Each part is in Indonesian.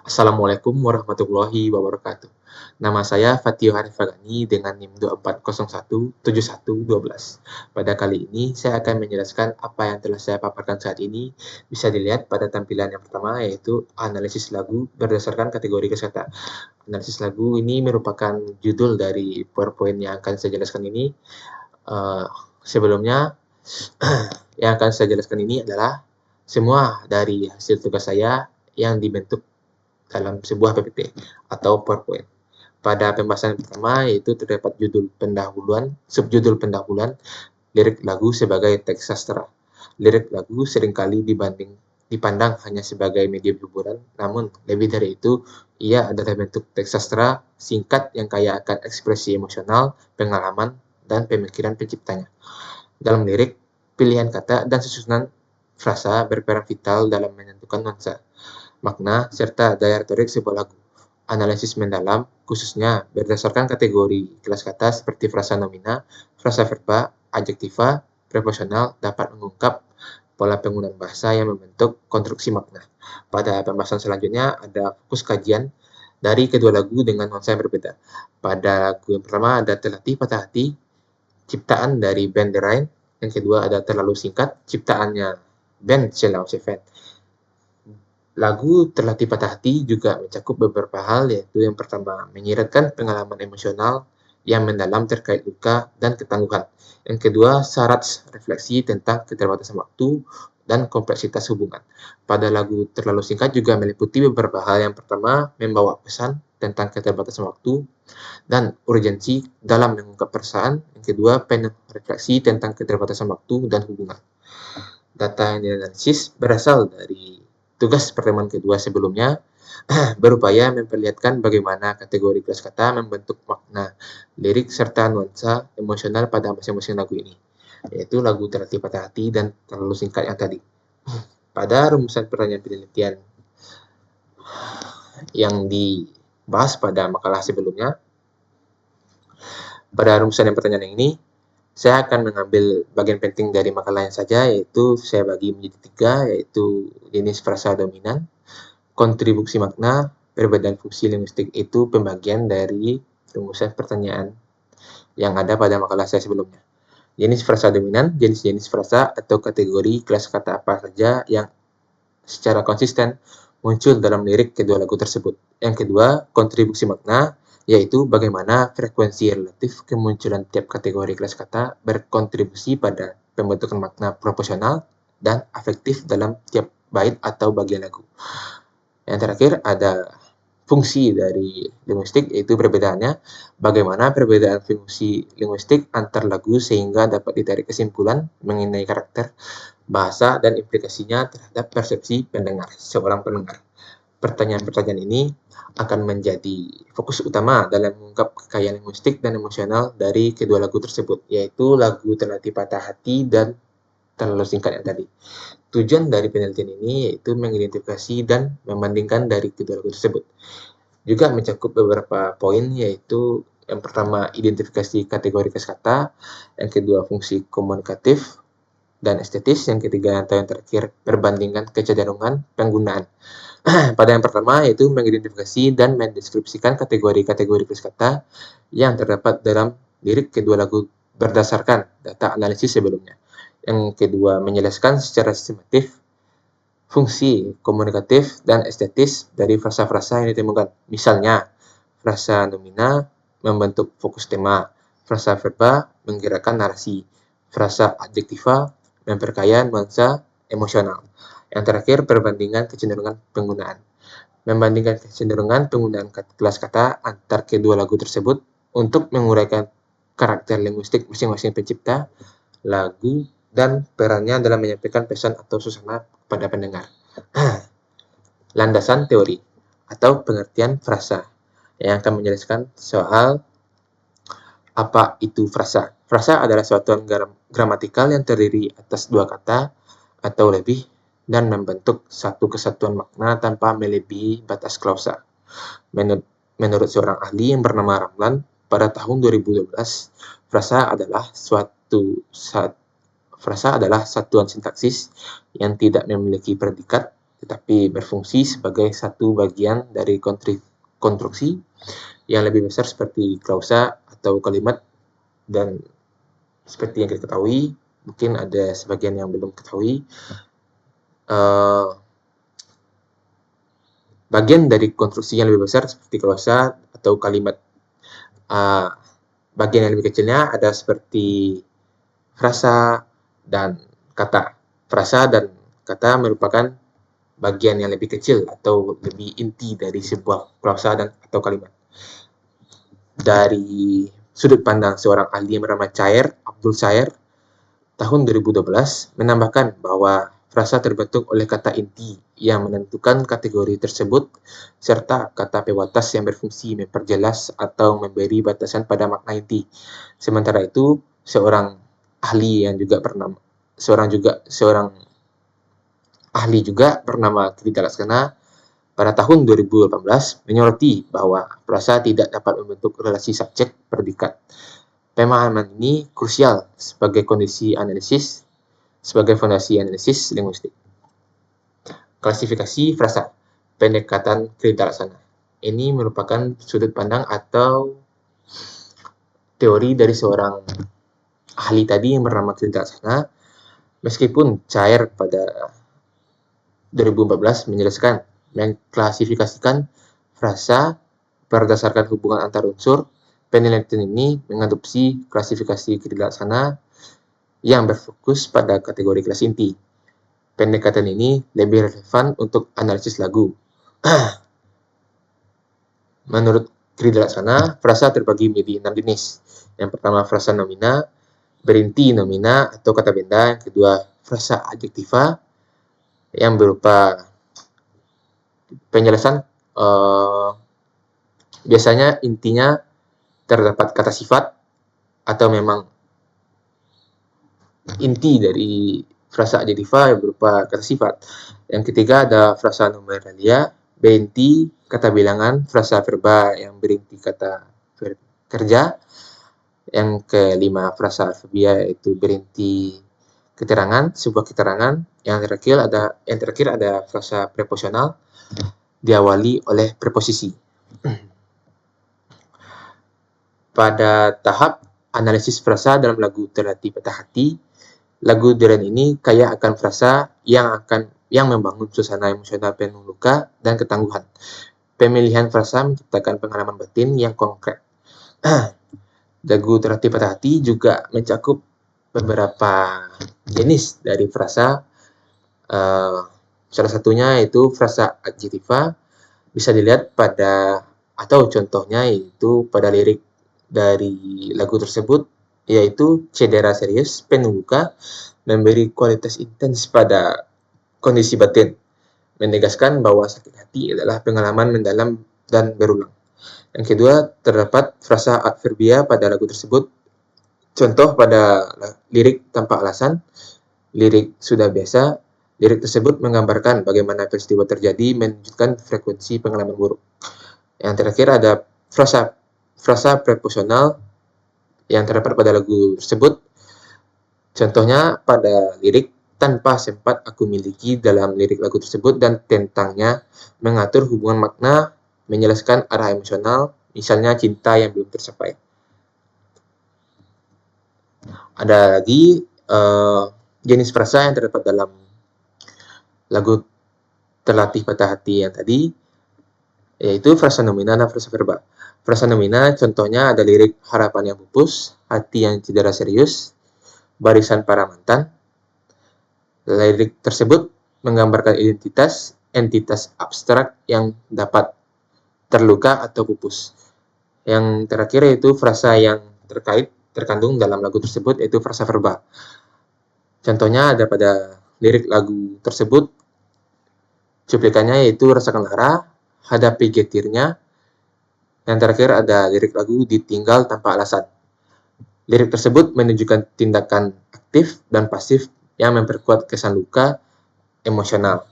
Assalamualaikum warahmatullahi wabarakatuh. Nama saya Fatio Harif Fagani dengan NIM 24017112. Pada kali ini saya akan menjelaskan apa yang telah saya paparkan saat ini. Bisa dilihat pada tampilan yang pertama, yaitu analisis lagu berdasarkan kategori kosakata. Analisis lagu ini merupakan judul dari PowerPoint yang akan saya jelaskan ini. Sebelumnya, yang akan saya jelaskan ini adalah semua dari hasil tugas saya yang dibentuk dalam sebuah PPT atau PowerPoint. Pada pembahasan pertama, yaitu terdapat judul pendahuluan, subjudul pendahuluan, lirik lagu sebagai teks sastra. Lirik lagu seringkali dipandang hanya sebagai medium hiburan, namun lebih dari itu, ia adalah bentuk teks sastra singkat yang kaya akan ekspresi emosional, pengalaman, dan pemikiran penciptanya. Dalam lirik, pilihan kata dan susunan frasa berperan vital dalam menentukan nuansa, makna, serta daya retorik sebuah lagu. Analisis mendalam, khususnya berdasarkan kategori kelas kata seperti frasa nomina, frasa verba, adjektiva, preposisional, dapat mengungkap pola penggunaan bahasa yang membentuk konstruksi makna. Pada pembahasan selanjutnya ada fokus kajian dari kedua lagu dengan nuansa yang berbeda. Pada lagu yang pertama ada Terlatih Patah Hati, ciptaan dari band The Rain. Yang kedua ada Terlalu Singkat, ciptaannya band Sheila on Seven. Lagu Terlatih Patah Hati juga mencakup beberapa hal, yaitu yang pertama, menyiratkan pengalaman emosional yang mendalam terkait luka dan ketangguhan. Yang kedua, syarat refleksi tentang keterbatasan waktu dan kompleksitas hubungan. Pada lagu Terlalu Singkat juga meliputi beberapa hal. Yang pertama, membawa pesan tentang keterbatasan waktu dan urgensi dalam mengungkap perasaan. Yang kedua, penuh refleksi tentang keterbatasan waktu dan hubungan. Data yang dianalisis berasal dari tugas pertemuan kedua sebelumnya, berupaya memperlihatkan bagaimana kategori kelas kata membentuk makna lirik serta nuansa emosional pada masing-masing lagu ini, yaitu lagu Terlatih Patah Hati dan Terlalu Singkat yang tadi. Pada rumusan pertanyaan penelitian yang dibahas pada makalah sebelumnya, pada rumusan yang pertanyaan ini, saya akan mengambil bagian penting dari makalahnya saja, yaitu saya bagi menjadi 3, yaitu jenis frasa dominan, kontribusi makna, perbedaan fungsi linguistik. Itu pembagian dari rumusan pertanyaan yang ada pada makalah saya sebelumnya. Jenis frasa dominan, jenis-jenis frasa atau kategori kelas kata apa saja yang secara konsisten muncul dalam lirik kedua lagu tersebut. Yang kedua, kontribusi makna, yaitu bagaimana frekuensi relatif kemunculan tiap kategori kelas kata berkontribusi pada pembentukan makna proporsional dan afektif dalam tiap bait atau bagian lagu. Yang terakhir ada fungsi dari linguistik, yaitu perbedaannya, bagaimana perbedaan fungsi linguistik antar lagu sehingga dapat ditarik kesimpulan mengenai karakter, bahasa, dan implikasinya terhadap persepsi seorang pendengar. Pertanyaan-pertanyaan ini akan menjadi fokus utama dalam mengungkap kekayaan linguistik dan emosional dari kedua lagu tersebut, yaitu lagu Terlatih Patah Hati dan Terlalu Singkat yang tadi. Tujuan dari penelitian ini yaitu mengidentifikasi dan membandingkan dari kedua lagu tersebut. Juga mencakup beberapa poin, yaitu yang pertama, identifikasi kategori kosakata, yang kedua, fungsi komunikatif dan estetis, yang ketiga atau yang terakhir, perbandingan kecenderungan penggunaan. Pada yang pertama, yaitu mengidentifikasi dan mendeskripsikan kategori-kategori kosakata yang terdapat dalam lirik kedua lagu berdasarkan data analisis sebelumnya. Yang kedua, menjelaskan secara sistematif fungsi komunikatif dan estetis dari frasa-frasa yang ditemukan. Misalnya, frasa nomina membentuk fokus tema, frasa verba menggerakkan narasi, frasa adjektiva memperkaya nuansa emosional. Yang terakhir, perbandingan kecenderungan penggunaan. Membandingkan kecenderungan penggunaan kelas kata antar kedua lagu tersebut untuk menguraikan karakter linguistik masing-masing pencipta lagu dan perannya dalam menyampaikan pesan atau suasana kepada pendengar. Landasan teori atau pengertian frasa yang akan menjelaskan soal apa itu frasa. Frasa adalah satuan gramatikal yang terdiri atas dua kata atau lebih dan membentuk satu kesatuan makna tanpa melebihi batas klausa. Menurut seorang ahli yang bernama Ramlan, pada tahun 2012, frasa adalah satuan sintaksis yang tidak memiliki predikat tetapi berfungsi sebagai satu bagian dari konstruksi yang lebih besar seperti klausa atau kalimat. Dan seperti yang kita ketahui, mungkin ada sebagian yang belum ketahui, bagian dari konstruksi yang lebih besar seperti klausa atau kalimat. Bagian yang lebih kecilnya ada seperti frasa dan kata. Frasa dan kata merupakan bagian yang lebih kecil atau lebih inti dari sebuah klausa dan atau kalimat. Dari sudut pandang seorang ahli yang bernama Abdul Chair, tahun 2012 menambahkan bahwa frasa terbentuk oleh kata inti yang menentukan kategori tersebut, serta kata pewatas yang berfungsi memperjelas atau memberi batasan pada makna inti. Sementara itu, seorang ahli bernama Tridha Laksana pada tahun 2018 menyoroti bahwa frasa tidak dapat membentuk relasi subjek-predikat. Pemahaman ini krusial sebagai fondasi analisis linguistik. Klasifikasi frasa, pendekatan Tridha Laksana. Ini merupakan sudut pandang atau teori dari seorang ahli tadi yang bernama Tridha Laksana, meskipun Chair pada 2014 menjelaskan mengklasifikasikan frasa berdasarkan hubungan antar unsur. Penelitian ini mengadopsi klasifikasi Tridha Laksana yang berfokus pada kategori kelas inti. Pendekatan ini lebih relevan untuk analisis lagu. Menurut Tridha Laksana, frasa terbagi menjadi 6 jenis. Yang pertama, frasa nomina, berinti nomina atau kata benda. Yang kedua, frasa adjektiva, yang berupa penjelasan, biasanya intinya terdapat kata sifat atau memang inti dari frasa adjektiva yang berupa kata sifat. Yang ketiga ada frasa numeralia, berinti kata bilangan, frasa verba yang berinti kata kerja. Yang kelima frasa adverbia, yaitu berinti keterangan, sebuah keterangan. Yang terakhir ada frasa preposisional diawali oleh preposisi. Pada tahap analisis frasa dalam lagu Terlatih Patah Hati, lagu Duren ini kaya akan frasa yang membangun suasana emosional penuh luka dan ketangguhan. Pemilihan frasa menciptakan pengalaman batin yang konkret. Lagu Terlatih Patah Hati juga mencakup beberapa jenis dari frasa. Salah satunya yaitu frasa adjektiva, bisa dilihat contohnya yaitu pada lirik dari lagu tersebut, yaitu cedera serius, penuh luka, memberi kualitas intens pada kondisi batin, menegaskan bahwa sakit hati adalah pengalaman mendalam dan berulang. Yang kedua, terdapat frasa adverbia pada lagu tersebut. Contoh pada lirik tanpa alasan, lirik sudah biasa, lirik tersebut menggambarkan bagaimana peristiwa terjadi, menunjukkan frekuensi pengalaman buruk. Yang terakhir ada frasa preposisional yang terdapat pada lagu tersebut. Contohnya pada lirik tanpa sempat aku miliki dalam lirik lagu tersebut dan tentangnya mengatur hubungan makna, menjelaskan arah emosional, misalnya cinta yang belum tercapai. Ada lagi jenis frasa yang terdapat dalam lagu Terlatih Patah Hati yang tadi, yaitu frasa nomina dan frasa verba. Frasa nomina contohnya ada lirik harapan yang pupus, hati yang cedera serius, barisan para mantan. Lirik tersebut menggambarkan entitas abstrak yang dapat terluka atau pupus. Yang terakhir yaitu frasa yang terkandung dalam lagu tersebut, yaitu frasa verba. Contohnya ada pada lirik lagu tersebut, cuplikannya yaitu rasakan lara, hadapi getirnya. Yang terakhir ada lirik lagu ditinggal tanpa alasan. Lirik tersebut menunjukkan tindakan aktif dan pasif yang memperkuat kesan luka emosional.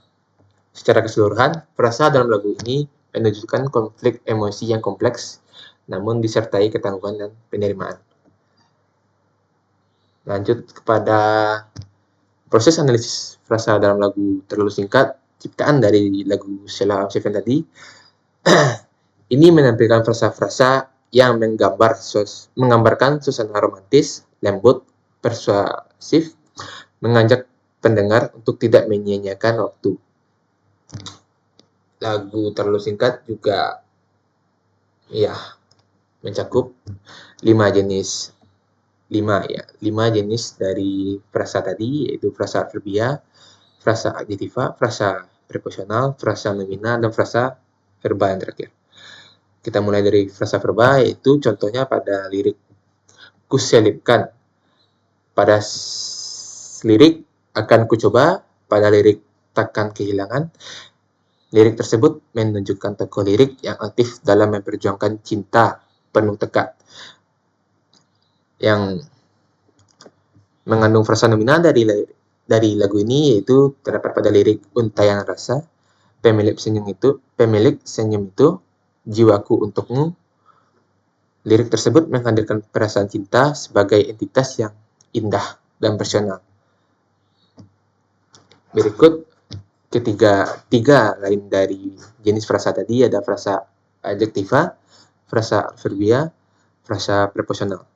Secara keseluruhan, frasa dalam lagu ini menunjukkan konflik emosi yang kompleks, namun disertai ketangguhan dan penerimaan. Lanjut kepada proses analisis frasa dalam lagu terlalu singkat. ciptaan dari lagu Sheila on Seven tadi, ini menampilkan frasa-frasa yang menggambarkan suasana romantis, lembut, persuasif, mengajak pendengar untuk tidak menyia-nyiakan waktu. Lagu terlalu singkat juga mencakup 5 jenis dari frasa tadi, yaitu frasa adverbia, frasa adjektiva, frasa preposisional, frasa nomina, dan frasa verba yang terakhir. Kita mulai dari frasa verba, yaitu contohnya pada lirik kuselipkan. Pada lirik akan kucoba, pada lirik takkan kehilangan. Lirik tersebut menunjukkan tokoh lirik yang aktif dalam memperjuangkan cinta penuh tekad. Yang mengandung frasa nomina dari lagu ini yaitu terdapat pada lirik untayan rasa, pemilik senyum itu, jiwaku untukmu. Lirik tersebut menghadirkan perasaan cinta sebagai entitas yang indah dan personal. Berikut tiga lain dari jenis frasa tadi ada frasa adjektiva, frasa adverbia, frasa preposisional.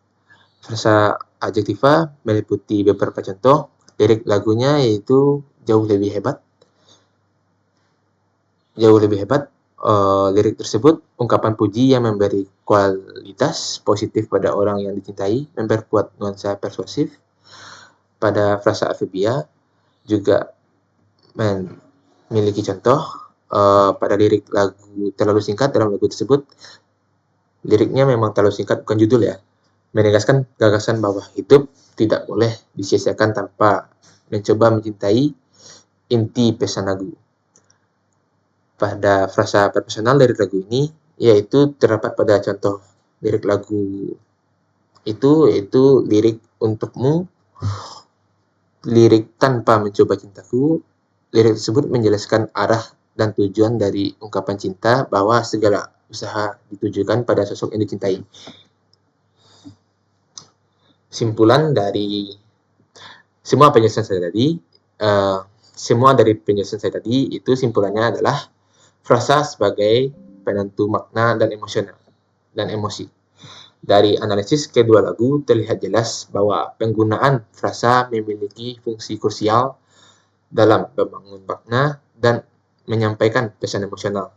Frasa adjektiva meliputi beberapa contoh. Lirik lagunya yaitu jauh lebih hebat. Lirik tersebut ungkapan puji yang memberi kualitas positif pada orang yang dicintai, memperkuat nuansa persuasif. Pada frasa adverbia juga memiliki contoh. Pada lirik lagu terlalu singkat dalam lagu tersebut, liriknya memang terlalu singkat, bukan judul ya, menegaskan gagasan bahwa hidup tidak boleh disia-siakan tanpa mencoba mencintai inti pesan lagu. Pada frasa preposisional dari lagu ini, yaitu terdapat pada contoh lirik lagu itu, yaitu lirik untukmu, lirik tanpa mencoba cintaku. Lirik tersebut menjelaskan arah dan tujuan dari ungkapan cinta bahwa segala usaha ditujukan pada sosok yang dicintai. Simpulan dari semua penjelasan saya tadi, itu simpulannya adalah frasa sebagai penentu makna dan emosi. Dari analisis kedua lagu terlihat jelas bahwa penggunaan frasa memiliki fungsi krusial dalam membangun makna dan menyampaikan pesan emosional.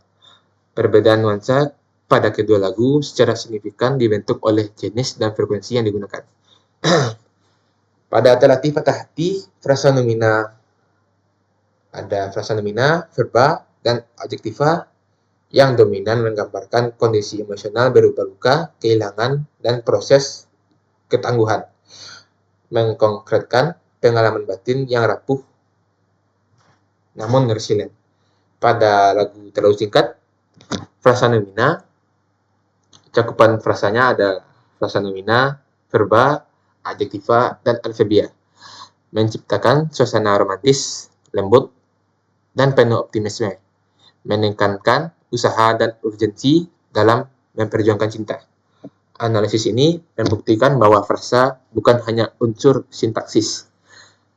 Perbedaan nuansa pada kedua lagu secara signifikan dibentuk oleh jenis dan frekuensi yang digunakan. Pada alternatif patah hati, frasa nomina, verba, dan adjektiva yang dominan menggambarkan kondisi emosional berupa luka, kehilangan, dan proses ketangguhan. Mengkonkretkan pengalaman batin yang rapuh namun resilient. Pada lagu terlalu singkat, frasa nomina, cakupan frasanya ada frasa nomina, verba, adjektiva, dan adverbia, menciptakan suasana romantis, lembut, dan penuh optimisme, menekankan usaha dan urgensi dalam memperjuangkan cinta. Analisis ini membuktikan bahwa frasa bukan hanya unsur sintaksis,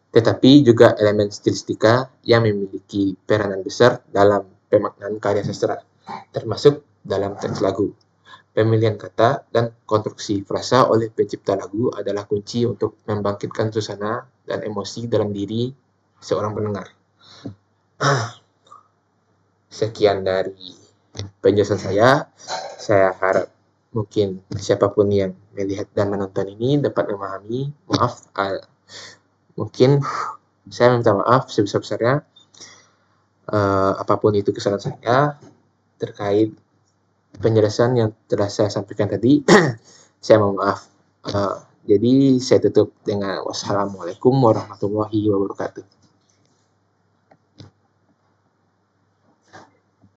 tetapi juga elemen stilistika yang memiliki peranan besar dalam pemaknaan karya sastra, termasuk dalam teks lagu. Pemilihan kata dan konstruksi frasa oleh pencipta lagu adalah kunci untuk membangkitkan suasana dan emosi dalam diri seorang pendengar. Sekian dari penjelasan saya. Saya harap mungkin siapapun yang melihat dan menonton ini dapat memahami. Mungkin saya minta maaf sebesar-besarnya apapun itu kesalahan saya terkait penjelasan yang telah saya sampaikan tadi. Saya mohon maaf. Jadi saya tutup dengan wassalamualaikum warahmatullahi wabarakatuh.